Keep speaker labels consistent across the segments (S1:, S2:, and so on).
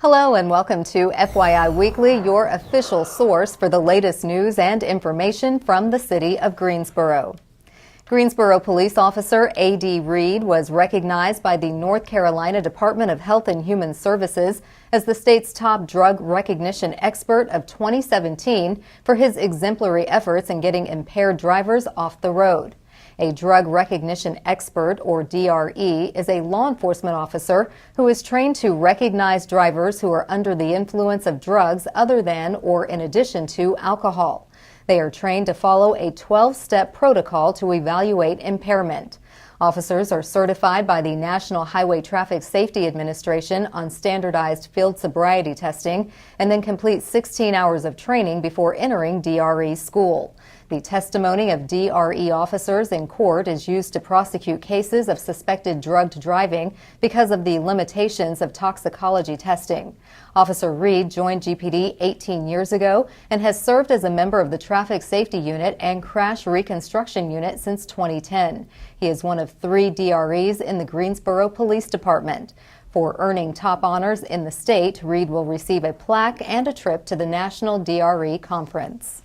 S1: Hello and welcome to FYI Weekly, your official source for the latest news and information from the city of Greensboro. Greensboro police officer A.D. Reed was recognized by the North Carolina Department of Health and Human Services as the state's top drug recognition expert of 2017 for his exemplary efforts in getting impaired drivers off the road. A drug recognition expert, or DRE, is a law enforcement officer who is trained to recognize drivers who are under the influence of drugs other than or in addition to alcohol. They are trained to follow a 12-step protocol to evaluate impairment. Officers are certified by the National Highway Traffic Safety Administration on standardized field sobriety testing and then complete 16 hours of training before entering DRE school. The testimony of DRE officers in court is used to prosecute cases of suspected drugged driving because of the limitations of toxicology testing. Officer Reed joined GPD 18 years ago and has served as a member of the Traffic Safety Unit and Crash Reconstruction Unit since 2010. He is one of 3 DREs in the Greensboro Police Department. For earning top honors in the state, Reed will receive a plaque and a trip to the National DRE Conference.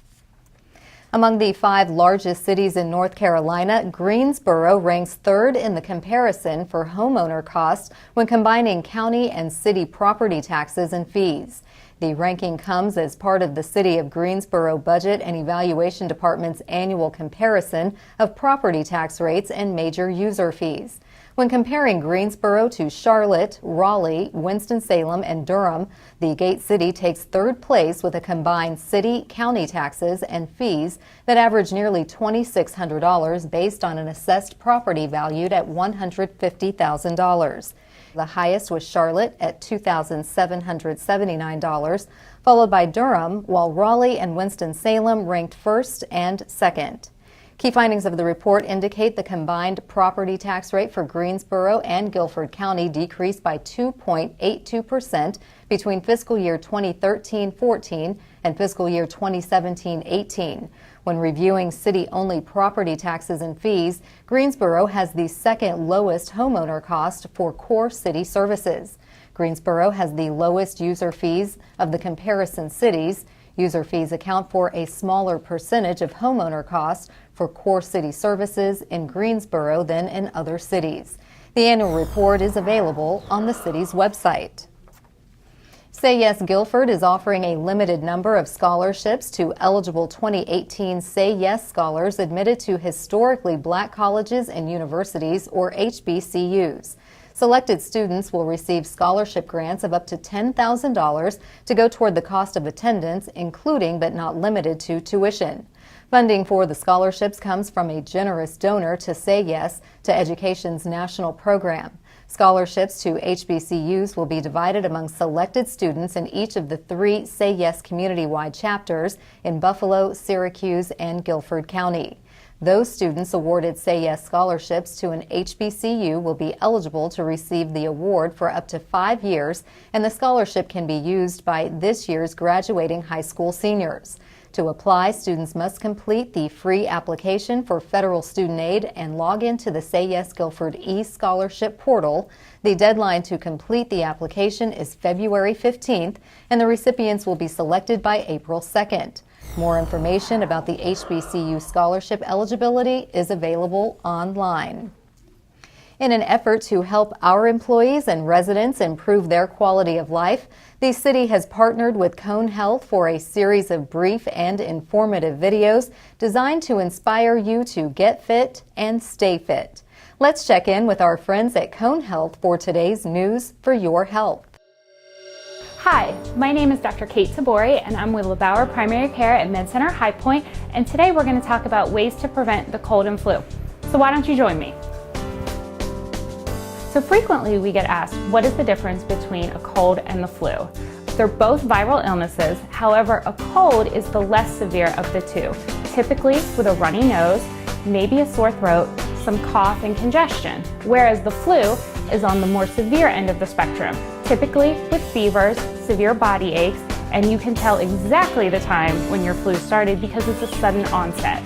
S1: Among the 5 largest cities in North Carolina, Greensboro ranks 3rd in the comparison for homeowner costs when combining county and city property taxes and fees. The ranking comes as part of the City of Greensboro Budget and Evaluation Department's annual comparison of property tax rates and major user fees. When comparing Greensboro to Charlotte, Raleigh, Winston-Salem, and Durham, the Gate City takes 3rd place with a combined city-county taxes and fees that average nearly $2,600 based on an assessed property valued at $150,000. The highest was Charlotte at $2,779, followed by Durham, while Raleigh and Winston-Salem ranked 1st and 2nd. Key findings of the report indicate the combined property tax rate for Greensboro and Guilford County decreased by 2.82% between fiscal year 2013-14 and fiscal year 2017-18. When reviewing city-only property taxes and fees, Greensboro has the 2nd lowest homeowner cost for core city services. Greensboro has the lowest user fees of the comparison cities. User fees account for a smaller percentage of homeowner costs for core city services in Greensboro than in other cities. The annual report is available on the city's website. Say Yes Guilford is offering a limited number of scholarships to eligible 2018 Say Yes scholars admitted to historically black colleges and universities, or HBCUs. Selected students will receive scholarship grants of up to $10,000 to go toward the cost of attendance, including but not limited to tuition. Funding for the scholarships comes from a generous donor to Say Yes to Education's national program. Scholarships to HBCUs will be divided among selected students in each of the 3 Say Yes community-wide chapters in Buffalo, Syracuse, and Guilford County. Those students awarded Say Yes scholarships to an HBCU will be eligible to receive the award for up to 5 years, and the scholarship can be used by this year's graduating high school seniors. To apply, students must complete the free application for federal student aid and log into the Say Yes Guilford e-scholarship portal. The deadline to complete the application is February 15th, and the recipients will be selected by April 2nd. More information about the HBCU scholarship eligibility is available online. In an effort to help our employees and residents improve their quality of life, the city has partnered with Cone Health for a series of brief and informative videos designed to inspire you to get fit and stay fit. Let's check in with our friends at Cone Health for today's news for your health.
S2: Hi, my name is Dr. Kate Tabori, and I'm with LeBauer Primary Care at MedCenter High Point, and today we're going to talk about ways to prevent the cold and flu. So why don't you join me? So frequently we get asked, what is the difference between a cold and the flu? They're both viral illnesses, however, a cold is the less severe of the two, typically with a runny nose, maybe a sore throat, some cough and congestion, whereas the flu is on the more severe end of the spectrum, typically with fevers, severe body aches, and you can tell exactly the time when your flu started because it's a sudden onset.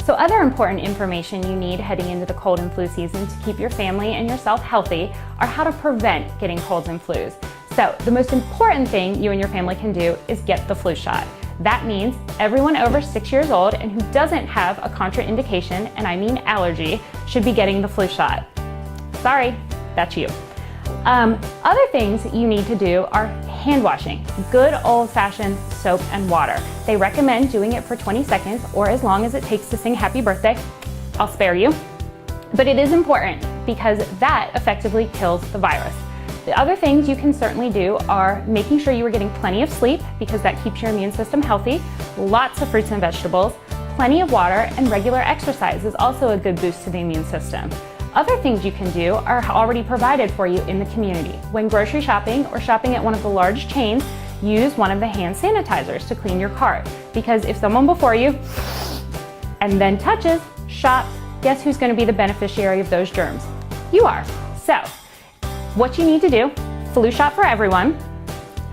S2: So other important information you need heading into the cold and flu season to keep your family and yourself healthy are how to prevent getting colds and flus. So the most important thing you and your family can do is get the flu shot. That means everyone over 6 years old and who doesn't have a contraindication, and I mean allergy, should be getting the flu shot. Sorry, that's you. Other things you need to do are hand washing. Good old-fashioned soap and water. They recommend doing it for 20 seconds or as long as it takes to sing happy birthday. I'll spare you. But it is important because that effectively kills the virus. The other things you can certainly do are making sure you are getting plenty of sleep because that keeps your immune system healthy, lots of fruits and vegetables, plenty of water, and regular exercise is also a good boost to the immune system. Other things you can do are already provided for you in the community. When grocery shopping or shopping at one of the large chains, use one of the hand sanitizers to clean your cart. Because if someone before you and then touches, shops, guess who's going to be the beneficiary of those germs? You are. So, what you need to do, flu shot for everyone,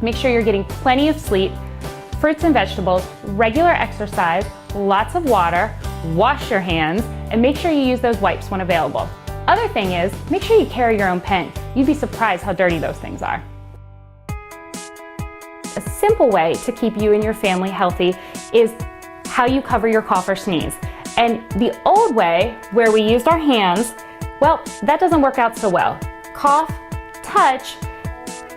S2: make sure you're getting plenty of sleep, fruits and vegetables, regular exercise, lots of water, wash your hands, and make sure you use those wipes when available. Other thing is, make sure you carry your own pen. You'd be surprised how dirty those things are. A simple way to keep you and your family healthy is how you cover your cough or sneeze. And the old way, where we used our hands, well, that doesn't work out so well. Cough, touch,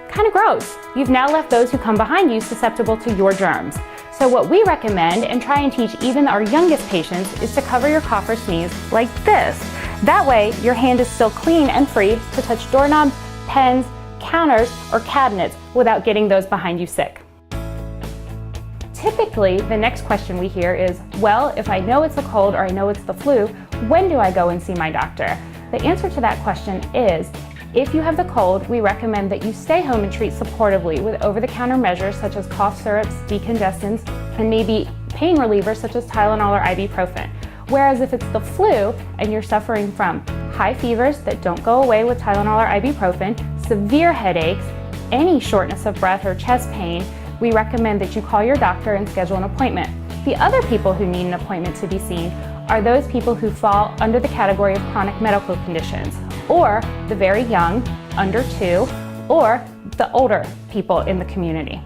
S2: kind of gross. You've now left those who come behind you susceptible to your germs. So what we recommend and try and teach even our youngest patients is to cover your cough or sneeze like this. That way, your hand is still clean and free to touch doorknobs, pens, counters, or cabinets without getting those behind you sick. Typically, the next question we hear is, well, if I know it's a cold or I know it's the flu, when do I go and see my doctor? The answer to that question is, if you have the cold, we recommend that you stay home and treat supportively with over-the-counter measures such as cough syrups, decongestants, and maybe pain relievers such as Tylenol or ibuprofen. Whereas if it's the flu and you're suffering from high fevers that don't go away with Tylenol or ibuprofen, severe headaches, any shortness of breath or chest pain, we recommend that you call your doctor and schedule an appointment. The other people who need an appointment to be seen are those people who fall under the category of chronic medical conditions, or the very young, under 2, or the older people in the community.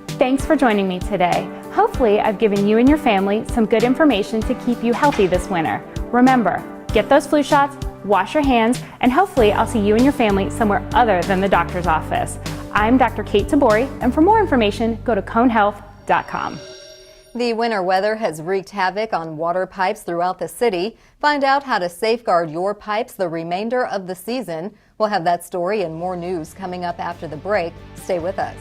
S2: Thanks for joining me today. Hopefully, I've given you and your family some good information to keep you healthy this winter. Remember, get those flu shots, wash your hands, and hopefully I'll see you and your family somewhere other than the doctor's office. I'm Dr. Kate Tabori, and for more information, go to conehealth.com.
S1: The winter weather has wreaked havoc on water pipes throughout the city. Find out how to safeguard your pipes the remainder of the season. We'll have that story and more news coming up after the break. Stay with us.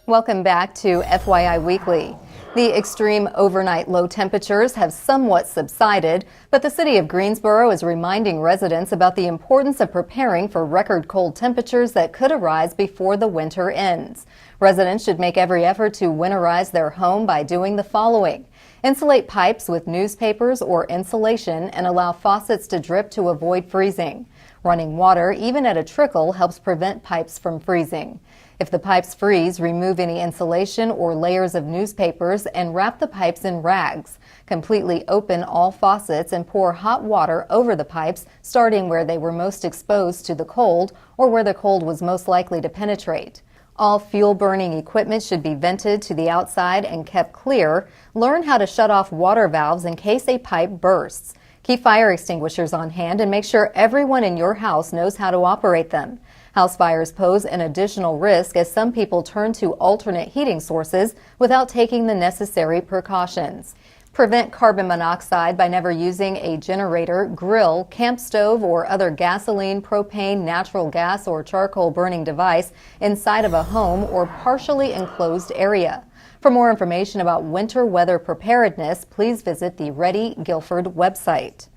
S1: Welcome back to FYI Weekly. The extreme overnight low temperatures have somewhat subsided, but the city of Greensboro is reminding residents about the importance of preparing for record cold temperatures that could arise before the winter ends. Residents should make every effort to winterize their home by doing the following. Insulate pipes with newspapers or insulation and allow faucets to drip to avoid freezing. Running water, even at a trickle, helps prevent pipes from freezing. If the pipes freeze, remove any insulation or layers of newspapers and wrap the pipes in rags. Completely open all faucets and pour hot water over the pipes, starting where they were most exposed to the cold or where the cold was most likely to penetrate. All fuel-burning equipment should be vented to the outside and kept clear. Learn how to shut off water valves in case a pipe bursts. Keep fire extinguishers on hand and make sure everyone in your house knows how to operate them. House fires pose an additional risk as some people turn to alternate heating sources without taking the necessary precautions. Prevent carbon monoxide by never using a generator, grill, camp stove, or other gasoline, propane, natural gas, or charcoal burning device inside of a home or partially enclosed area. For more information about winter weather preparedness, please visit the Ready Guilford website.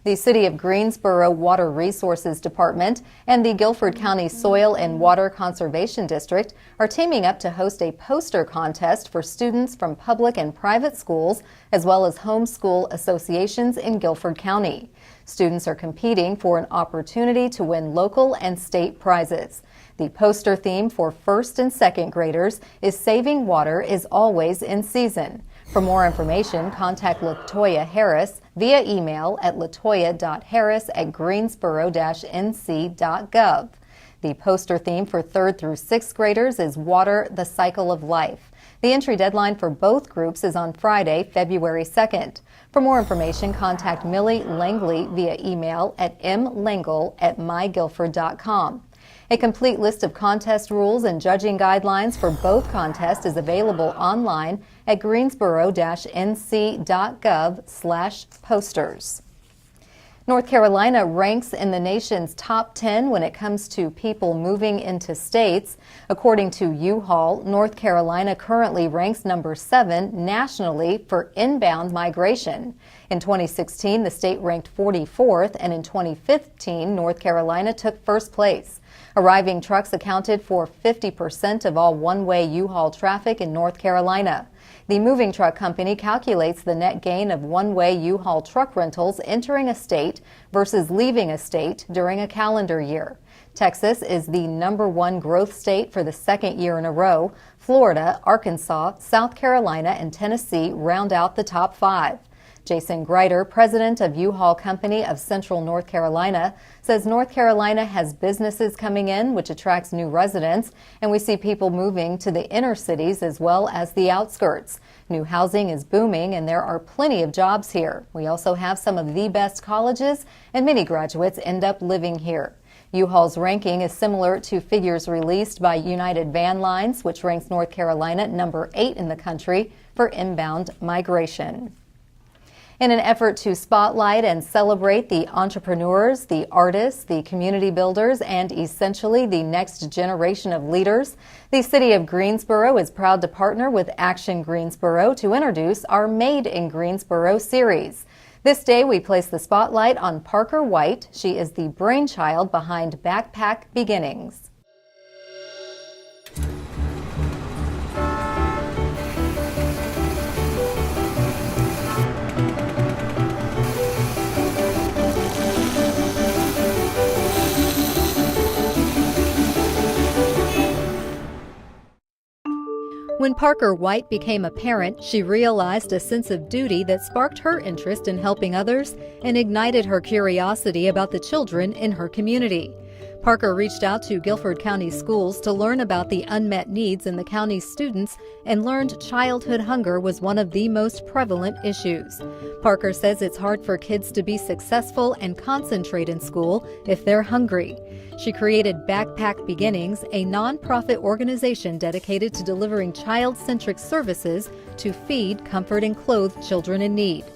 S1: The City of Greensboro Water Resources Department and the Guilford County Soil and Water Conservation District are teaming up to host a poster contest for students from public and private schools, as well as homeschool associations in Guilford County. Students are competing for an opportunity to win local and state prizes. The poster theme for first and second graders is Saving Water is Always in Season. For more information, contact LaToya Harris via email at latoya.harris@greensboro-nc.gov. The poster theme for 3rd through 6th graders is Water, the Cycle of Life. The entry deadline for both groups is on Friday, February 2nd. For more information, contact Millie Langley via email at mlangle@myguilford.com. A complete list of contest rules and judging guidelines for both contests is available online at greensboro-nc.gov/posters. North Carolina ranks in the nation's top 10 when it comes to people moving into states. According to U-Haul, North Carolina currently ranks number 7 nationally for inbound migration. In 2016, the state ranked 44th, and in 2015, North Carolina took first place. Arriving trucks accounted for 50% of all one-way U-Haul traffic in North Carolina. The moving truck company calculates the net gain of one-way U-Haul truck rentals entering a state versus leaving a state during a calendar year. Texas is the number 1 growth state for the second year in a row. Florida, Arkansas, South Carolina, and Tennessee round out the top 5. Jason Greider, president of U-Haul Company of Central North Carolina, says North Carolina has businesses coming in, which attracts new residents, and we see people moving to the inner cities as well as the outskirts. New housing is booming, and there are plenty of jobs here. We also have some of the best colleges, and many graduates end up living here. U-Haul's ranking is similar to figures released by United Van Lines, which ranks North Carolina number 8 in the country for inbound migration. In an effort to spotlight and celebrate the entrepreneurs, the artists, the community builders, and essentially the next generation of leaders, the City of Greensboro is proud to partner with Action Greensboro to introduce our Made in Greensboro series. This day, we place the spotlight on Parker White. She is the brainchild behind Backpack Beginnings. When Parker White became a parent, she realized a sense of duty that sparked her interest in helping others and ignited her curiosity about the children in her community. Parker reached out to Guilford County schools to learn about the unmet needs in the county's students and learned childhood hunger was one of the most prevalent issues. Parker says it's hard for kids to be successful and concentrate in school if they're hungry. She created Backpack Beginnings, a nonprofit organization dedicated to delivering child-centric services to feed, comfort, and clothe children in need.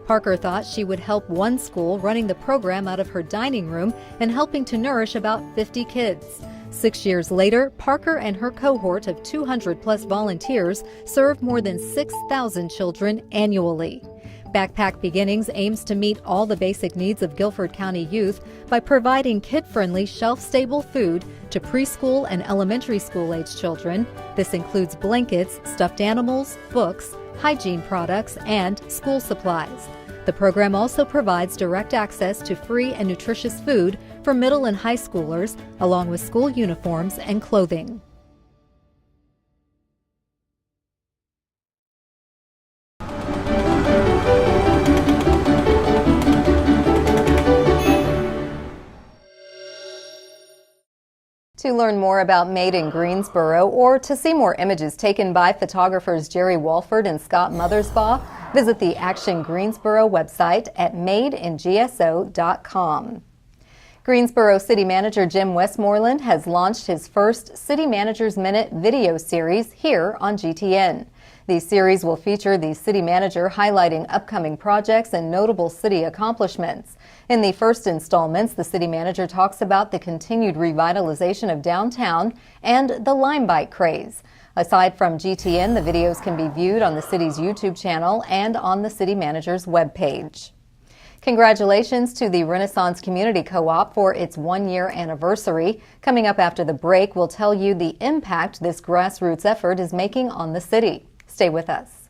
S1: Parker thought she would help one school running the program out of her dining room and helping to nourish about 50 kids. 6 years later, Parker and her cohort of 200-plus volunteers serve more than 6,000 children annually. Backpack Beginnings aims to meet all the basic needs of Guilford County youth by providing kid-friendly, shelf-stable food to preschool and elementary school-age children. This includes blankets, stuffed animals, books, hygiene products, and school supplies. The program also provides direct access to free and nutritious food for middle and high schoolers, along with school uniforms and clothing. To learn more about Made in Greensboro or to see more images taken by photographers Jerry Walford and Scott Mothersbaugh, visit the Action Greensboro website at madeingso.com. Greensboro City Manager Jim Westmoreland has launched his first City Manager's Minute video series here on GTN. The series will feature the city manager highlighting upcoming projects and notable city accomplishments. In the first installments, the city manager talks about the continued revitalization of downtown and the lime bike craze. Aside from GTN, the videos can be viewed on the city's YouTube channel and on the city manager's webpage. Congratulations to the Renaissance Community Co-op for its one-year anniversary. Coming up after the break, we'll tell you the impact this grassroots effort is making on the city. Stay with us.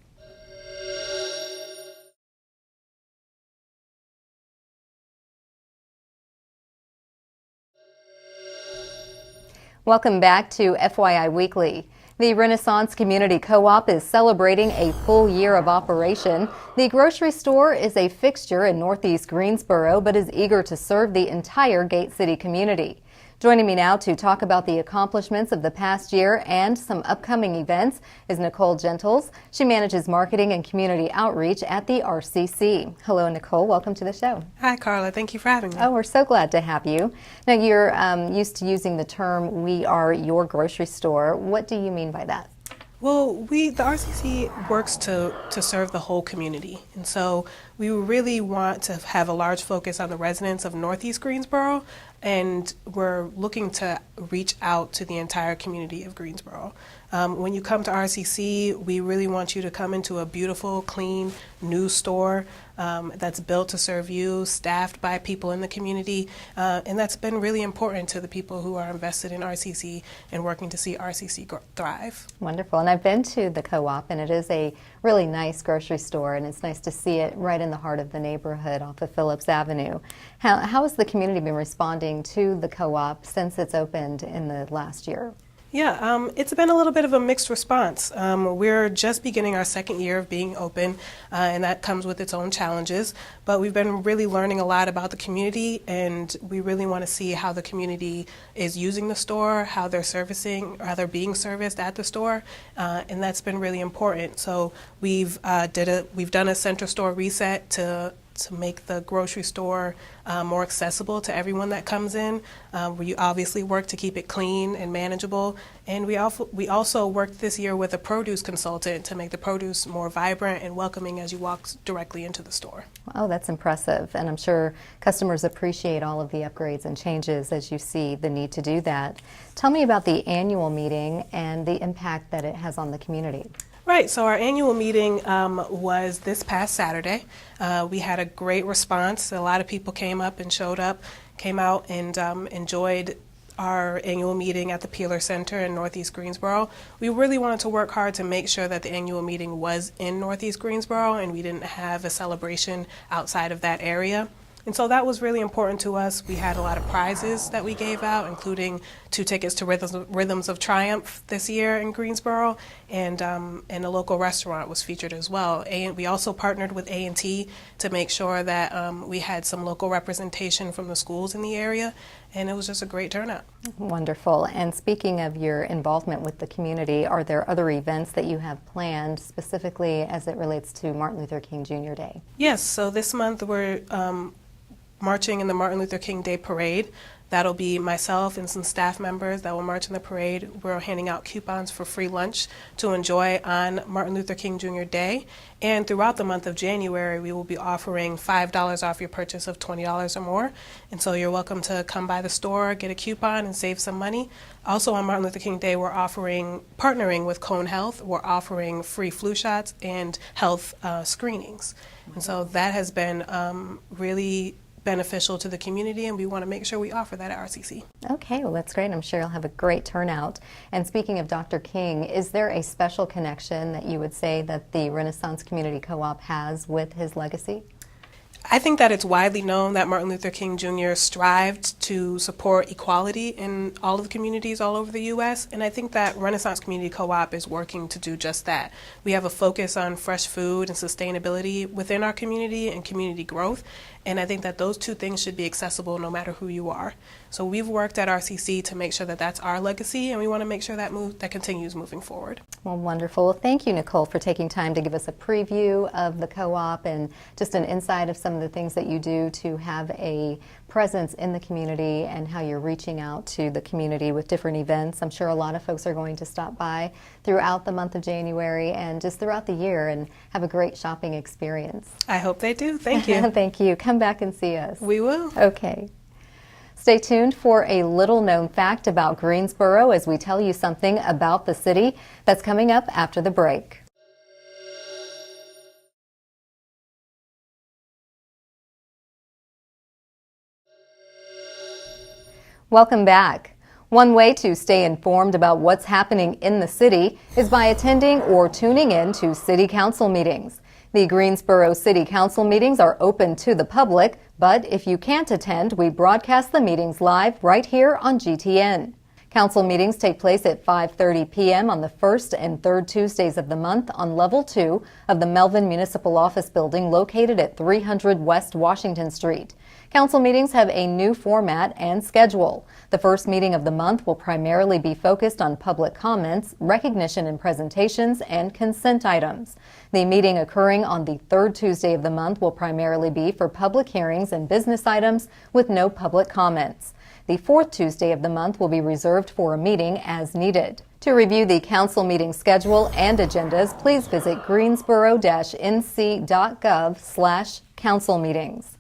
S1: Welcome back to FYI Weekly. The Renaissance Community Co-op is celebrating a full year of operation. The grocery store is a fixture in Northeast Greensboro, but is eager to serve the entire Gate City community. Joining me now to talk about the accomplishments of the past year and some upcoming events is Nicole Gentles. She manages marketing and community outreach at the RCC. Hello, Nicole. Welcome to the show.
S3: Hi, Carla. Thank you for having me.
S1: Oh, we're so glad to have you. Now, you're used to using the term, "We are your grocery store." What do you mean by that?
S3: Well, the RCC works to serve the whole community, and so we really want to have a large focus on the residents of Northeast Greensboro, and we're looking to reach out to the entire community of Greensboro. When you come to RCC, we really want you to come into a beautiful, clean, new store that's built to serve you, staffed by people in the community, and that's been really important to the people who are invested in RCC and working to see RCC thrive.
S1: Wonderful. And I've been to the co-op, and it is a really nice grocery store, and it's nice to see it right in the heart of the neighborhood off of Phillips Avenue. How has the community been responding to the co-op since it's opened in the last year?
S3: Yeah, it's been a little bit of a mixed response. We're just beginning our second year of being open, and that comes with its own challenges. But we've been really learning a lot about the community, and we really want to see how the community is using the store, how they're being serviced at the store, and that's been really important. So we've done a center store reset to make the grocery store more accessible to everyone that comes in. We obviously work to keep it clean and manageable, and we also worked this year with a produce consultant to make the produce more vibrant and welcoming as you walk directly into the store.
S1: Oh, that's impressive, and I'm sure customers appreciate all of the upgrades and changes as you see the need to do that. Tell me about the annual meeting and the impact that it has on the community.
S3: Right, so our annual meeting was this past Saturday. We had a great response. A lot of people came out and enjoyed our annual meeting at the Peeler Center in Northeast Greensboro. We really wanted to work hard to make sure that the annual meeting was in Northeast Greensboro and we didn't have a celebration outside of that area. And so that was really important to us. We had a lot of prizes that we gave out, including 2 tickets to Rhythms of Triumph this year in Greensboro, and a local restaurant was featured as well. And we also partnered with A&T to make sure that we had some local representation from the schools in the area, and it was just a great turnout.
S1: Wonderful. And speaking of your involvement with the community, are there other events that you have planned specifically as it relates to Martin Luther King Jr. Day?
S3: Yes, so this month we're marching in the Martin Luther King Day Parade. That'll be myself and some staff members that will march in the parade. We're handing out coupons for free lunch to enjoy on Martin Luther King Jr. Day. And throughout the month of January, we will be offering $5 off your purchase of $20 or more. And so you're welcome to come by the store, get a coupon, and save some money. Also on Martin Luther King Day, we're partnering with Cone Health. We're offering free flu shots and health screenings. And so that has been really beneficial to the community, and we want to make sure we offer that at RCC.
S1: Okay, well that's great. I'm sure you'll have a great turnout. And speaking of Dr. King, is there a special connection that you would say that the Renaissance Community Co-op has with his legacy?
S3: I think that it's widely known that Martin Luther King Jr. strived to support equality in all of the communities all over the U.S., and I think that Renaissance Community Co-op is working to do just that. We have a focus on fresh food and sustainability within our community and community growth, and I think that those two things should be accessible no matter who you are. So we've worked at RCC to make sure that that's our legacy, and we want to make sure that that continues moving forward.
S1: Well, wonderful. Thank you, Nicole, for taking time to give us a preview of the co-op and just an insight of some of the things that you do to have a presence in the community and how you're reaching out to the community with different events. I'm sure a lot of folks are going to stop by throughout the month of January and just throughout the year and have a great shopping experience.
S3: I hope they do. Thank you.
S1: Thank you. Come back and see us.
S3: We will.
S1: Okay. Stay tuned for a little-known fact about Greensboro as we tell you something about the city that's coming up after the break. Welcome back. One way to stay informed about what's happening in the city is by attending or tuning in to city council meetings. The Greensboro City Council meetings are open to the public, but if you can't attend, we broadcast the meetings live right here on GTN. Council meetings take place at 5:30 p.m. on the first and third Tuesdays of the month on Level 2 of the Melvin Municipal Office Building located at 300 West Washington Street. Council meetings have a new format and schedule. The first meeting of the month will primarily be focused on public comments, recognition and presentations, and consent items. The meeting occurring on the third Tuesday of the month will primarily be for public hearings and business items with no public comments. The fourth Tuesday of the month will be reserved for a meeting as needed. To review the council meeting schedule and agendas, please visit greensboro-nc.gov/council meetings.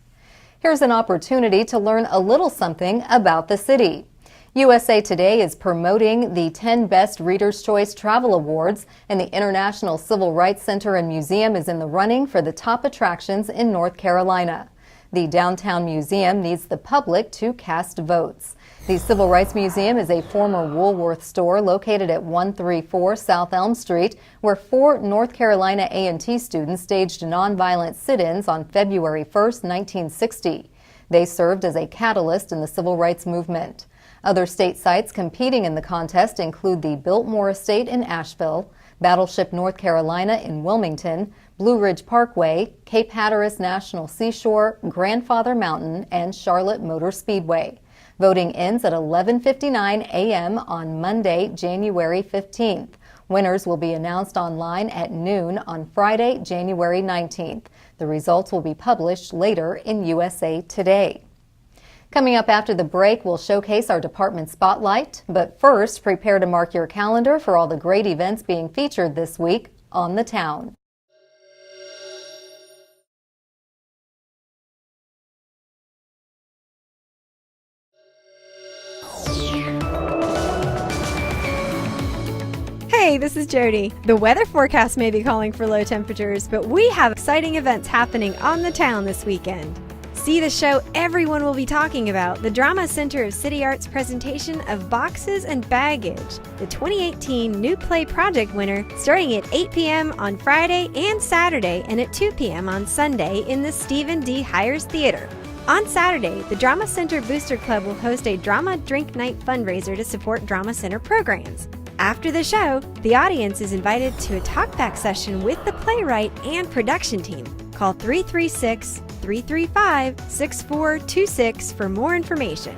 S1: Here's an opportunity to learn a little something about the city. USA Today is promoting the 10 Best Reader's Choice Travel Awards, and the International Civil Rights Center and Museum is in the running for the top attractions in North Carolina. The Downtown Museum needs the public to cast votes. The Civil Rights Museum is a former Woolworth store located at 134 South Elm Street, where 4 North Carolina A&T students staged nonviolent sit-ins on February 1, 1960. They served as a catalyst in the civil rights movement. Other state sites competing in the contest include the Biltmore Estate in Asheville, Battleship, North Carolina in Wilmington, Blue Ridge Parkway, Cape Hatteras National Seashore, Grandfather Mountain, and Charlotte Motor Speedway. Voting ends at 11:59 a.m. on Monday, January 15th. Winners will be announced online at noon on Friday, January 19th. The results will be published later in USA Today. Coming up after the break, we'll showcase our department spotlight. But first, prepare to mark your calendar for all the great events being featured this week on the town.
S4: Hey, this is Jody. The weather forecast may be calling for low temperatures, but we have exciting events happening on the town this weekend. See the show everyone will be talking about, the Drama Center of City Arts presentation of Boxes and Baggage, the 2018 New Play Project winner, starting at 8 p.m. on Friday and Saturday and at 2 p.m. on Sunday in the Stephen D. Hires Theater. On Saturday, the Drama Center Booster Club will host a Drama Drink Night fundraiser to support Drama Center programs. After the show, the audience is invited to a talkback session with the playwright and production team. Call 336-335-6426 for more information.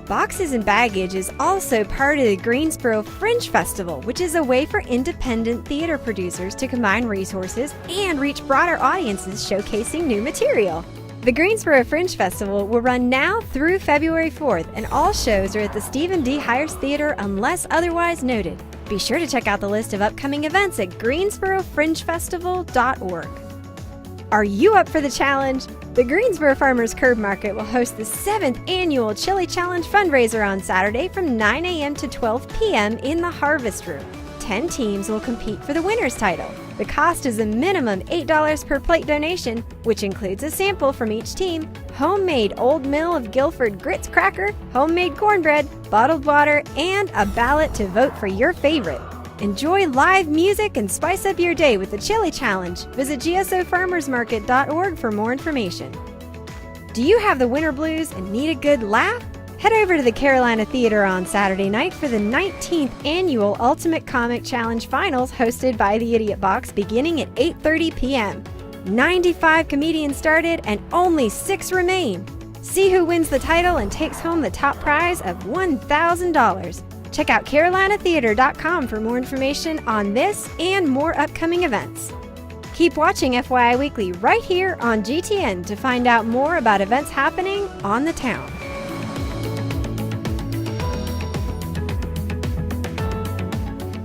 S4: Boxes and Baggage is also part of the Greensboro Fringe Festival, which is a way for independent theater producers to combine resources and reach broader audiences showcasing new material. The Greensboro Fringe Festival will run now through February 4th, and all shows are at the Stephen D. Hires Theater unless otherwise noted. Be sure to check out the list of upcoming events at greensborofringefestival.org. Are you up for the challenge? The Greensboro Farmers Curb Market will host the 7th annual Chili Challenge fundraiser on Saturday from 9 a.m. to 12 p.m. in the Harvest Room. 10 teams will compete for the winner's title. The cost is a minimum $8 per plate donation, which includes a sample from each team, homemade Old Mill of Guilford grits cracker, homemade cornbread, bottled water, and a ballot to vote for your favorite. Enjoy live music and spice up your day with the Chili Challenge. Visit gsofarmersmarket.org for more information. Do you have the winter blues and need a good laugh? Head over to the Carolina Theater on Saturday night for the 19th annual Ultimate Comic Challenge Finals hosted by the Idiot Box beginning at 8:30 p.m. 95 comedians started and only 6 remain. See who wins the title and takes home the top prize of $1,000. Check out carolinatheater.com for more information on this and more upcoming events. Keep watching FYI Weekly right here on GTN to find out more about events happening on the town.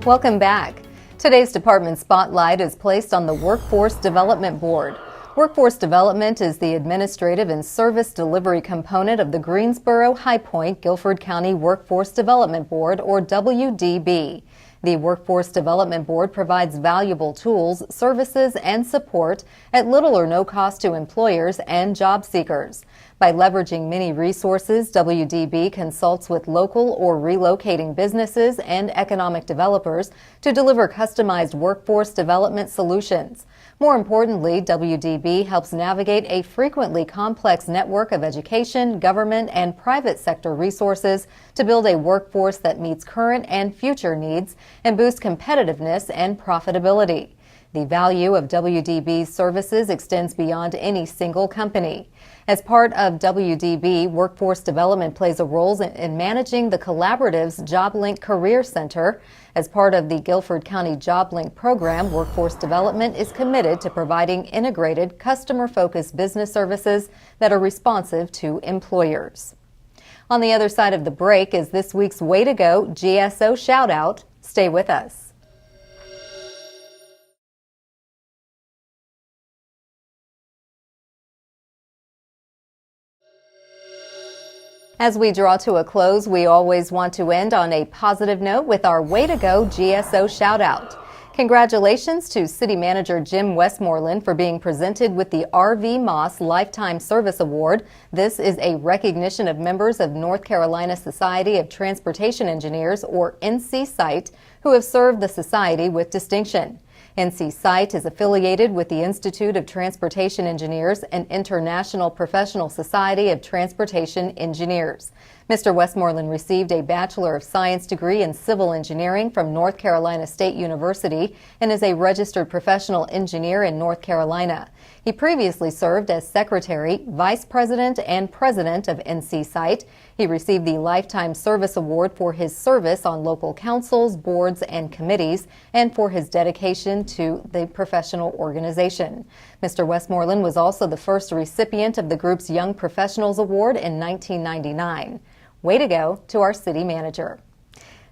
S1: Welcome back. Today's department spotlight is placed on the Workforce Development Board. Workforce Development is the administrative and service delivery component of the Greensboro High Point Guilford County Workforce Development Board, or WDB. The Workforce Development Board provides valuable tools, services, and support at little or no cost to employers and job seekers. By leveraging many resources, WDB consults with local or relocating businesses and economic developers to deliver customized workforce development solutions. More importantly, WDB helps navigate a frequently complex network of education, government, and private sector resources to build a workforce that meets current and future needs and boosts competitiveness and profitability. The value of WDB's services extends beyond any single company. As part of WDB, Workforce Development plays a role in managing the Collaborative's JobLink Career Center. As part of the Guilford County JobLink program, Workforce Development is committed to providing integrated, customer-focused business services that are responsive to employers. On the other side of the break is this week's Way to Go GSO Shoutout. Stay with us. As we draw to a close, we always want to end on a positive note with our Way to Go GSO Shoutout. Congratulations to City Manager Jim Westmoreland for being presented with the R.V. Moss Lifetime Service Award. This is a recognition of members of North Carolina Society of Transportation Engineers, or NC-SITE, who have served the society with distinction. NC-SITE is affiliated with the Institute of Transportation Engineers, an international professional society of transportation engineers. Mr. Westmoreland received a Bachelor of Science degree in Civil Engineering from North Carolina State University and is a registered professional engineer in North Carolina. He previously served as Secretary, Vice President, and President of NC-SITE. He received the Lifetime Service Award for his service on local councils, boards, and committees, and for his dedication to the professional organization. Mr. Westmoreland was also the first recipient of the group's Young Professionals Award in 1999. Way to go to our city manager.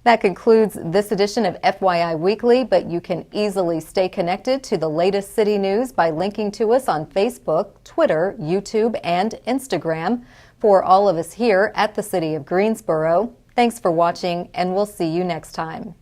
S1: That concludes this edition of FYI Weekly, but you can easily stay connected to the latest city news by linking to us on Facebook, Twitter, YouTube, and Instagram. For all of us here at the City of Greensboro, thanks for watching, and we'll see you next time.